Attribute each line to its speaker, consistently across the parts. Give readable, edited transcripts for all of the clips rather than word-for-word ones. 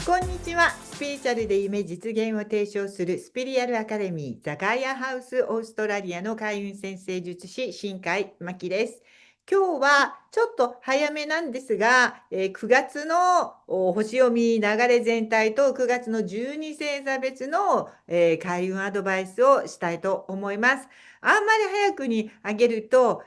Speaker 1: こんにちは。スピリチュアルで夢実現を提唱するスピリアルアカデミーザガイアハウスオーストラリアの開運先生術師新海真希です。今日はちょっと早めなんですが、9月の星読み流れ全体と9月の12星座別の、開運アドバイスをしたいと思います。あんまり早くにあげると、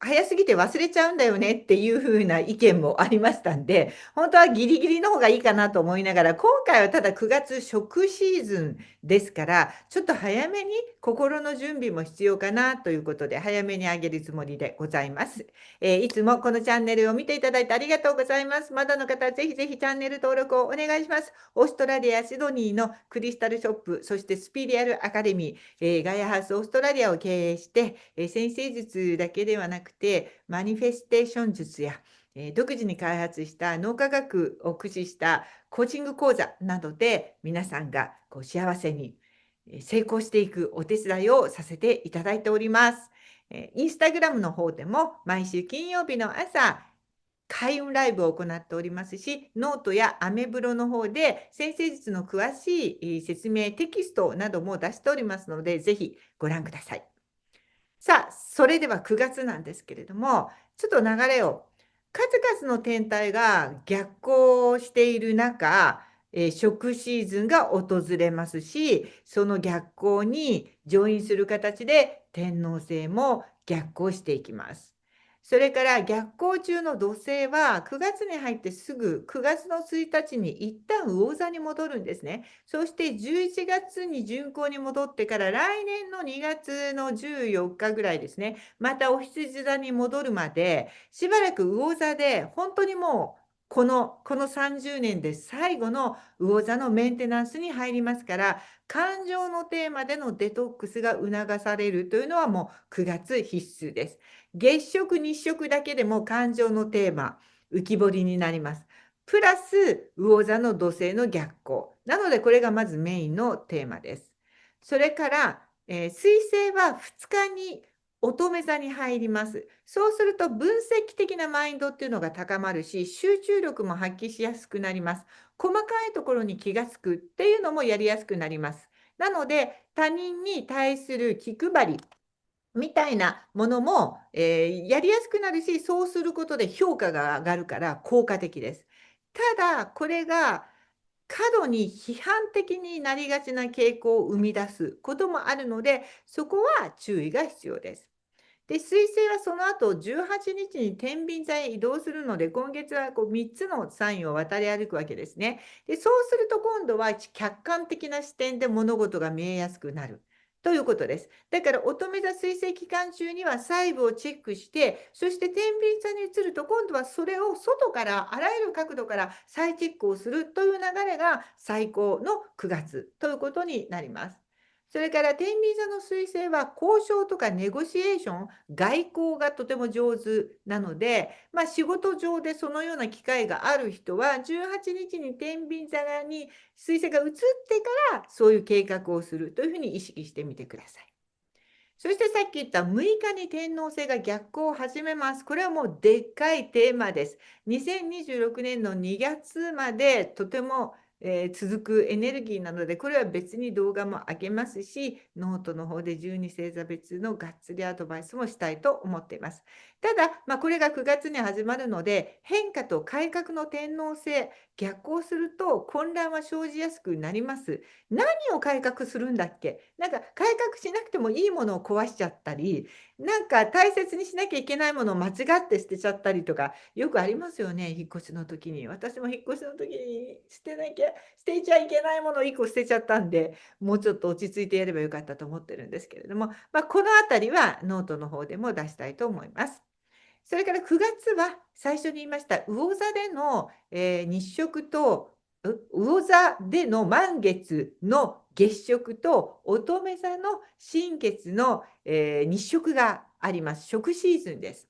Speaker 1: 早すぎて忘れちゃうんだよねっていう風な意見もありましたんで、本当はギリギリの方がいいかなと思いながら、今回はただ9月食シーズンですから、ちょっと早めに心の準備も必要かなということで、早めにあげるつもりでございます。いつもこのチャンネルを見ていただいてありがとうございます。まだの方、ぜひぜひチャンネル登録をお願いします。オーストラリア・シドニーのクリスタルショップ、そしてスピリアルアカデミー、ガイアハウスオーストラリアを経営して、先生術だけではなくて、マニフェステーション術や、独自に開発した脳科学を駆使したコーチング講座などで皆さんが幸せに成功していくお手伝いをさせていただいております。インスタグラムの方でも毎週金曜日の朝、開運ライブを行っておりますし、ノートやアメブロの方で先生術の詳しい説明テキストなども出しておりますので、ぜひご覧ください。さあ、それでは9月なんですけれども、ちょっと流れを、数々の天体が逆行している中、食シーズンが訪れますし、その逆行に乗員する形で天王星も逆行していきます。それから逆行中の土星は9月に入ってすぐ9月の1日に一旦魚座に戻るんですね。そして11月に巡行に戻ってから来年の2月の14日ぐらいですね、またお羊座に戻るまで、しばらく魚座で、本当にもう、この30年で最後の魚座のメンテナンスに入りますから、感情のテーマでのデトックスが促されるというのはもう9月必須です。月食、日食だけでも感情のテーマ、浮き彫りになります。プラス魚座の土星の逆行。なのでこれがまずメインのテーマです。それから、水星は2日に乙女座に入ります。そうすると分析的なマインドっていうのが高まるし、集中力も発揮しやすくなります。細かいところに気がつくっていうのもやりやすくなります。なので他人に対する気配りみたいなものも、やりやすくなるし、そうすることで評価が上がるから効果的です。ただ、これが過度に批判的になりがちな傾向を生み出すこともあるので、そこは注意が必要です。で、水星はその後18日に天秤座へ移動するので、今月は3つのサインを渡り歩くわけですね。で、そうすると今度は客観的な視点で物事が見えやすくなる。ということです。だから乙女座水星期間中には細部をチェックして、そして天秤座に移ると今度はそれを外からあらゆる角度から再チェックをするという流れが最高の9月ということになります。それから天秤座の水星は交渉とかネゴシエーション、外交がとても上手なので、仕事上でそのような機会がある人は、18日に天秤座に水星が移ってからそういう計画をするというふうに意識してみてください。そしてさっき言った6日に天王星が逆行を始めます。これはもうでっかいテーマです。2026年の2月までとても続くエネルギーなので、これは別に動画も上げますし、ノートの方で12星座別のがっつりアドバイスもしたいと思っています。ただ、これが9月に始まるので、変化と改革の天王星、逆行すると混乱は生じやすくなります。何を改革するんだっけ？なんか改革しなくてもいいものを壊しちゃったり、なんか大切にしなきゃいけないものを間違って捨てちゃったりとか、よくありますよね、引っ越しの時に。私も引っ越しの時に捨てちゃいけないものを1個捨てちゃったんで、もうちょっと落ち着いてやればよかったと思ってるんですけれども、このあたりはノートの方でも出したいと思います。それから9月は最初に言いました魚座での、日食と魚座での満月の月食と乙女座の新月の、日食があります。食シーズンです。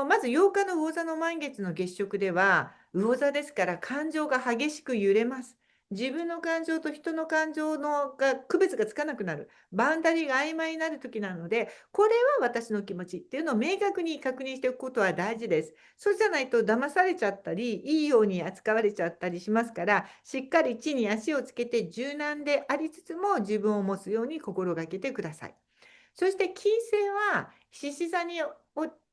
Speaker 1: まず8日の魚座の満月の月食では魚座ですから感情が激しく揺れます。自分の感情と人の感情の区別がつかなくなる。バウンダリーが曖昧になる時なので、これは私の気持ちっていうのを明確に確認しておくことは大事です。そうじゃないと騙されちゃったり、いいように扱われちゃったりしますから、しっかり地に足をつけて柔軟でありつつも自分を持つように心がけてください。そして金星は獅子座に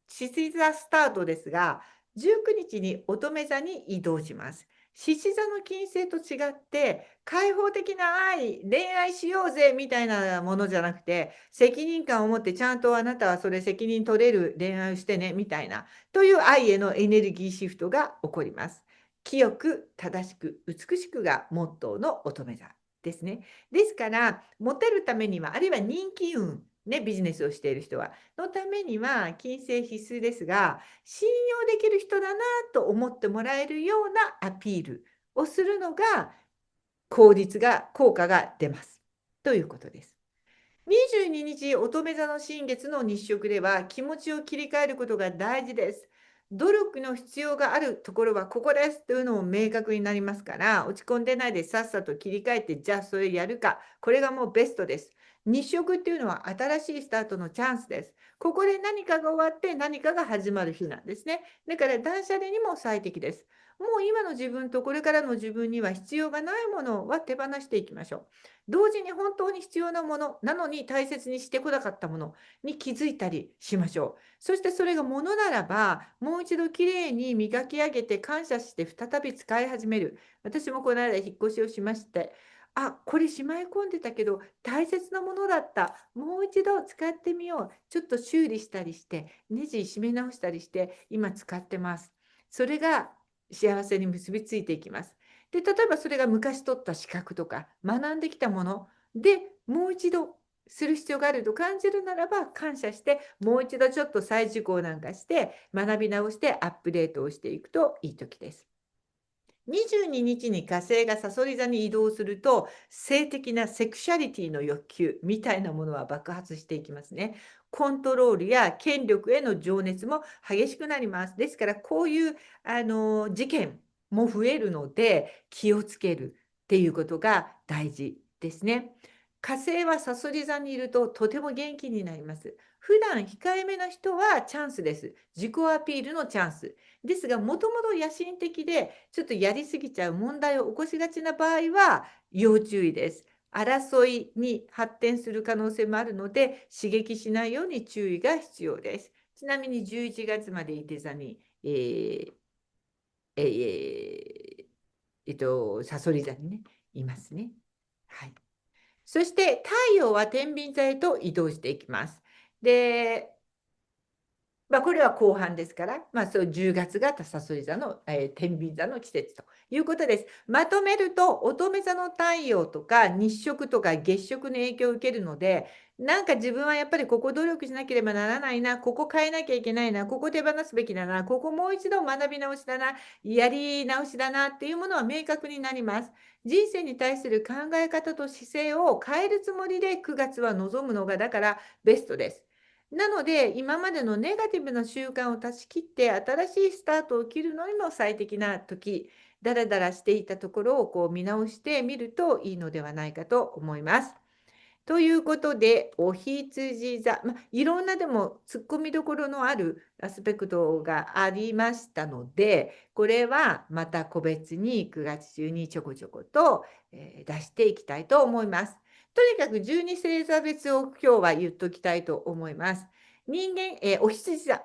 Speaker 1: 獅子座スタートですが、19日に乙女座に移動します。獅子座の金星と違って、開放的な愛、恋愛しようぜみたいなものじゃなくて、責任感を持ってちゃんとあなたはそれ責任取れる恋愛をしてねみたいな、という愛へのエネルギーシフトが起こります。清く、正しく、美しくがモットーの乙女座ですね。ですから、モテるためには、あるいは人気運、ね、ビジネスをしている人は、のためには金星必須ですが、信用できる人だなと思ってもらえるようなアピールをするのが効果が出ます。ということです。22日、乙女座の新月の日食では気持ちを切り替えることが大事です。努力の必要があるところはここですというのも明確になりますから、落ち込んでないでさっさと切り替えて、じゃあそれやるか。これがもうベストです。日食っていうのは新しいスタートのチャンスです。ここで何かが終わって何かが始まる日なんですね。だから断捨離にも最適です。もう今の自分とこれからの自分には必要がないものは手放していきましょう。同時に本当に必要なものなのに大切にしてこなかったものに気づいたりしましょう。そしてそれがものならば、もう一度きれいに磨き上げて感謝して再び使い始める。私もこの間引っ越しをしまして、あ、これしまい込んでたけど大切なものだった。もう一度使ってみよう。ちょっと修理したりして、ネジ締め直したりして今使ってます。それが幸せに結びついていきます。で、例えばそれが昔取った資格とか学んできたものでもう一度する必要があると感じるならば感謝して、もう一度ちょっと再受講なんかして学び直してアップデートをしていくといい時です。22日に火星が蠍座に移動すると、性的なセクシャリティの欲求みたいなものは爆発していきますね。コントロールや権力への情熱も激しくなります。ですからこういう事件も増えるので気をつけるっていうことが大事ですね。火星は蠍座にいるととても元気になります。普段控えめな人はチャンスです。自己アピールのチャンス。ですが、もともと野心的で、ちょっとやりすぎちゃう問題を起こしがちな場合は、要注意です。争いに発展する可能性もあるので、刺激しないように注意が必要です。ちなみに11月までいて座に、さそり座にね、いますね。はい。そして太陽は天秤座へと移動していきます。で、これは後半ですから、そう10月がさそり座の、天秤座の季節ということです。まとめると、乙女座の太陽とか日食とか月食の影響を受けるので、なんか自分はやっぱりここ努力しなければならないな、ここ変えなきゃいけないな、ここ手放すべきだな、ここもう一度学び直しだな、やり直しだなっていうものは明確になります。人生に対する考え方と姿勢を変えるつもりで9月は望むのがだからベストです。なので、今までのネガティブな習慣を断ち切って、新しいスタートを切るのにも最適な時、だらだらしていたところをこう見直してみるといいのではないかと思います。ということで、お羊座、いろんなでも突っ込みどころのあるアスペクトがありましたので、これはまた個別に9月中にちょこちょこと、出していきたいと思います。とにかく12星座別を今日は言っときたいと思います。お羊座。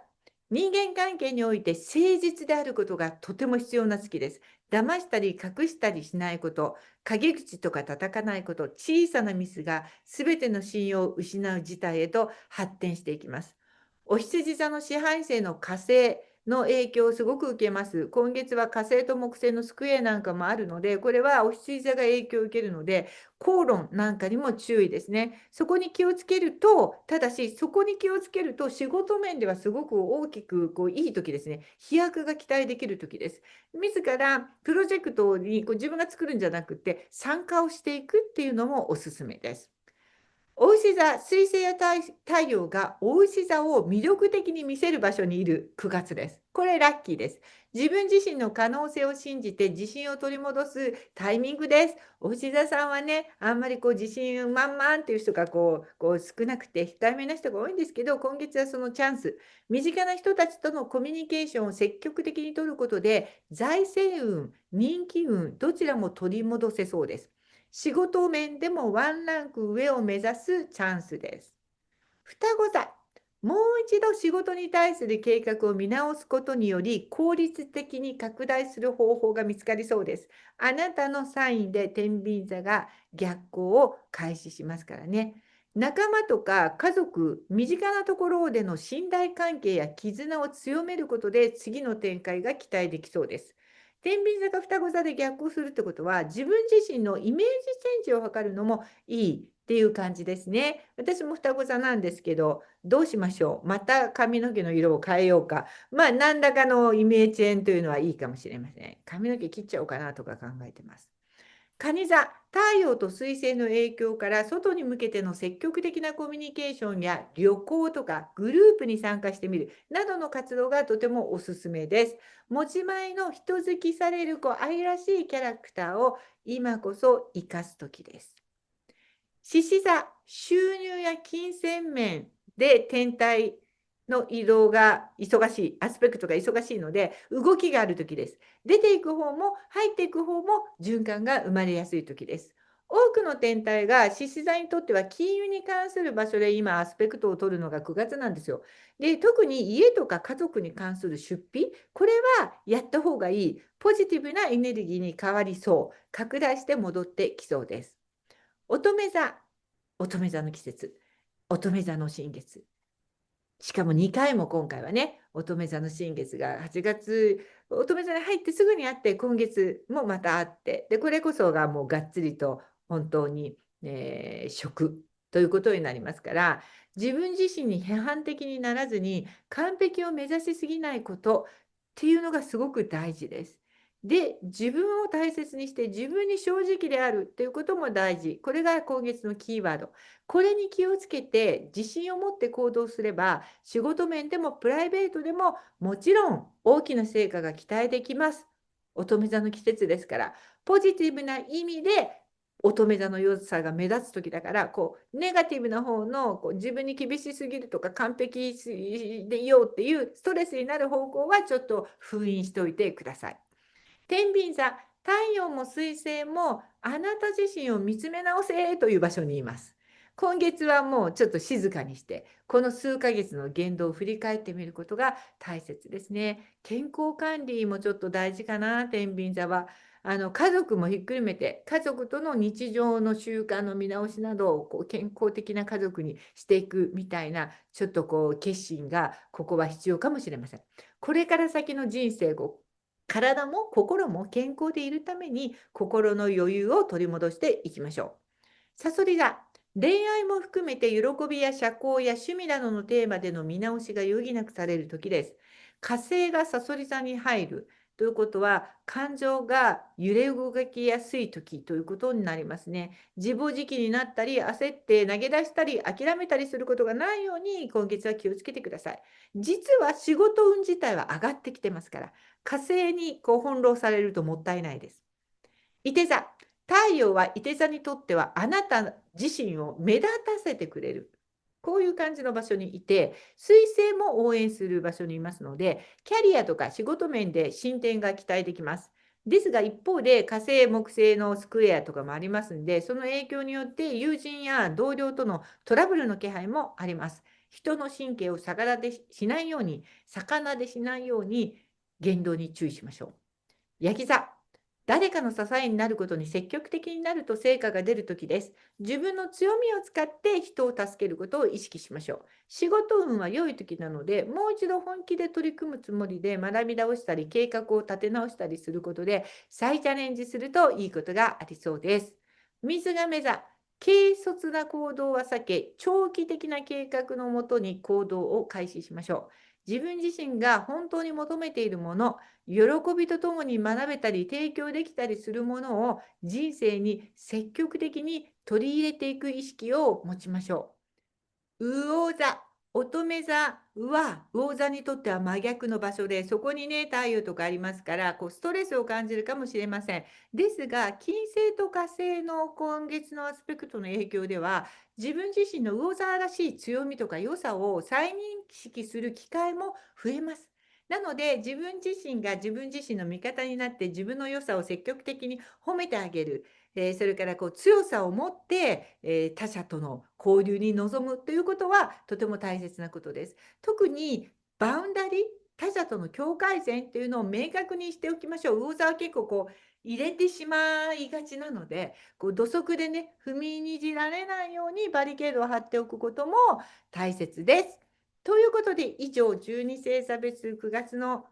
Speaker 1: 人間関係において誠実であることがとても必要な月です。騙したり隠したりしないこと、陰口とか叩かないこと、小さなミスが全ての信用を失う事態へと発展していきます。お羊座の支配星の火星の影響をすごく受けます。今月は火星と木星のスクエアなんかもあるので、これはお羊座が影響を受けるので、口論なんかにも注意ですね。そこに気をつけると、ただし、そこに気をつけると、仕事面ではすごく大きくいい時ですね。飛躍が期待できる時です。自らプロジェクトに自分が作るんじゃなくて、参加をしていくっていうのもおすすめです。牡牛座、水星や太陽が牡牛座を魅力的に見せる場所にいる9月です。これラッキーです。自分自身の可能性を信じて自信を取り戻すタイミングです。牡牛座さんはね、あんまり自信満々っていう人が少なくて控えめな人が多いんですけど、今月はそのチャンス、身近な人たちとのコミュニケーションを積極的に取ることで、財政運、人気運、どちらも取り戻せそうです。仕事面でもワンランク上を目指すチャンスです。双子座、もう一度仕事に対する計画を見直すことにより効率的に拡大する方法が見つかりそうです。あなたのサインで天秤座が逆行を開始しますからね。仲間とか家族、身近なところでの信頼関係や絆を強めることで次の展開が期待できそうです。天秤座が双子座で逆行するってことは、自分自身のイメージチェンジを図るのもいいっていう感じですね。私も双子座なんですけど、どうしましょう。また髪の毛の色を変えようか。何らかのイメージチェンというのはいいかもしれません。髪の毛切っちゃおうかなとか考えてます。蟹座、太陽と水星の影響から外に向けての積極的なコミュニケーションや旅行とかグループに参加してみるなどの活動がとてもおすすめです。持ち前の人好きされる愛らしいキャラクターを今こそ生かす時です。獅子座、収入や金銭面で天体の移動が忙しい、アスペクトが忙しいので、動きがある時です。出ていく方も入っていく方も循環が生まれやすい時です。多くの天体が獅子座にとっては金融に関する場所で今アスペクトを取るのが9月なんですよ。で、特に家とか家族に関する出費、これはやった方がいい。ポジティブなエネルギーに変わりそう。拡大して戻ってきそうです。乙女座、乙女座の季節、乙女座の新月。しかも2回も今回はね、乙女座の新月が8月、乙女座に入ってすぐにあって、今月もまたあって、で、これこそがもうがっつりと本当に、食ということになりますから、自分自身に批判的にならずに、完璧を目指しすぎないことっていうのがすごく大事です。で、自分を大切にして自分に正直であるっていうことも大事。これが今月のキーワード。これに気をつけて自信を持って行動すれば、仕事面でもプライベートでももちろん大きな成果が期待できます。乙女座の季節ですから、ポジティブな意味で乙女座の良さが目立つ時だから、ネガティブな方の自分に厳しすぎるとか完璧でいようっていうストレスになる方向はちょっと封印しておいてください。天秤座、太陽も水星もあなた自身を見つめ直せという場所にいます。今月はもうちょっと静かにして、この数ヶ月の言動を振り返ってみることが大切ですね。健康管理もちょっと大事かな、天秤座は。家族もひっくるめて、家族との日常の習慣の見直しなどを健康的な家族にしていくみたいな、ちょっと決心がここは必要かもしれません。これから先の人生体も心も健康でいるために心の余裕を取り戻していきましょう。さそり座、恋愛も含めて喜びや社交や趣味などのテーマでの見直しが余儀なくされる時です。火星がさそり座に入るということは、感情が揺れ動きやすい時ということになりますね。自暴自棄になったり、焦って投げ出したり、諦めたりすることがないように、今月は気をつけてください。実は仕事運自体は上がってきてますから、火星に翻弄されるともったいないです。いて座、太陽はいて座にとってはあなた自身を目立たせてくれる。こういう感じの場所にいて、水星も応援する場所にいますので、キャリアとか仕事面で進展が期待できます。ですが一方で火星、木星のスクエアとかもありますので、その影響によって友人や同僚とのトラブルの気配もあります。人の神経を逆なでしないように、言動に注意しましょう。ヤギ座、誰かの支えになることに積極的になると成果が出るときです。自分の強みを使って人を助けることを意識しましょう。仕事運は良い時なので、もう一度本気で取り組むつもりで学び直したり、計画を立て直したりすることで、再チャレンジするといいことがありそうです。水亀座、軽率な行動は避け、長期的な計画のもとに行動を開始しましょう。自分自身が本当に求めているもの、喜びとともに学べたり提供できたりするものを人生に積極的に取り入れていく意識を持ちましょう。魚座、乙女座は魚座にとっては真逆の場所で、そこにね、太陽とかありますから、ストレスを感じるかもしれません。ですが、金星と火星の今月のアスペクトの影響では、自分自身の魚座らしい強みとか良さを再認識する機会も増えます。なので、自分自身が自分自身の味方になって、自分の良さを積極的に褒めてあげる。それから強さを持って、他者との交流に臨むということはとても大切なことです。特にバウンダリー、他者との境界線っていうのを明確にしておきましょう。魚座は結構入れてしまいがちなので、土足でね、踏みにじられないようにバリケードを張っておくことも大切です。ということで、以上、12星座別9月の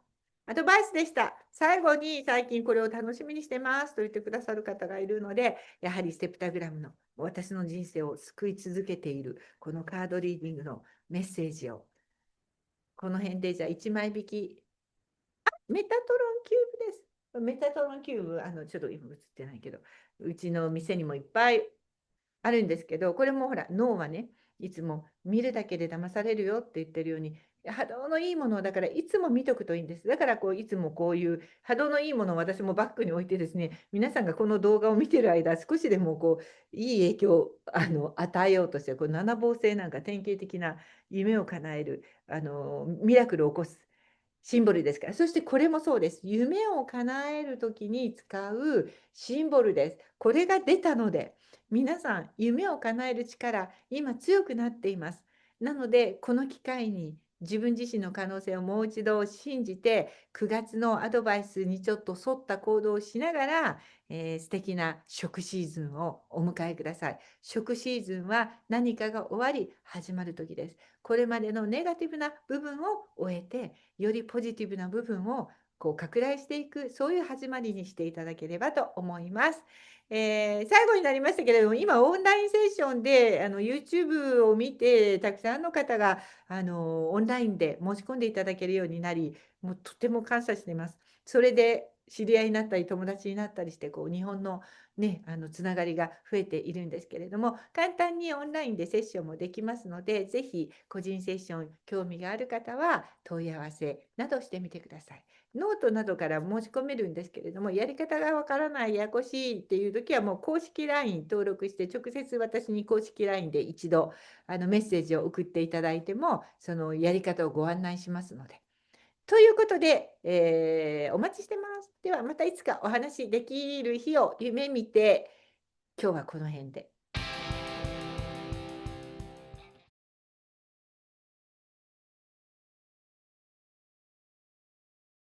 Speaker 1: アドバイスでした。最後に最近これを楽しみにしてますと言ってくださる方がいるので、やはりセプタグラムの私の人生を救い続けているこのカードリーディングのメッセージを、この辺でじゃあ1枚引き、メタトロンキューブです。メタトロンキューブ、ちょっと今映ってないけど、うちの店にもいっぱいあるんですけど、これもほら、脳はね、いつも見るだけで騙されるよって言ってるように、波動のいいものだからいつも見とくといいんです。だからいつもこういう波動のいいものを私もバッグに置いてですね、皆さんがこの動画を見てる間、少しでもいい影響を与えようとして、七芒星なんか典型的な夢を叶えるミラクルを起こすシンボルですから。そしてこれもそうです。夢を叶える時に使うシンボルです。これが出たので、皆さん夢を叶える力、今強くなっています。なので、この機会に自分自身の可能性をもう一度信じて、9月のアドバイスにちょっと沿った行動をしながら、素敵な食シーズンをお迎えください。食シーズンは何かが終わり始まる時です。これまでのネガティブな部分を終えて、よりポジティブな部分を拡大していく、そういう始まりにしていただければと思います。最後になりましたけれども、今オンラインセッションでYouTube を見てたくさんの方がオンラインで申し込んでいただけるようになり、もうとても感謝しています。それで知り合いになったり友達になったりして日本のね、つながりが増えているんですけれども、簡単にオンラインでセッションもできますので、ぜひ個人セッション興味がある方は問い合わせなどしてみてください。ノートなどから申し込めるんですけれども、やり方がわからない、ややこしいっていう時はもう公式 LINE 登録して、直接私に公式 LINE で一度メッセージを送っていただいても、そのやり方をご案内しますので。ということで、お待ちしてます。ではまたいつかお話できる日を夢見て、今日はこの辺で。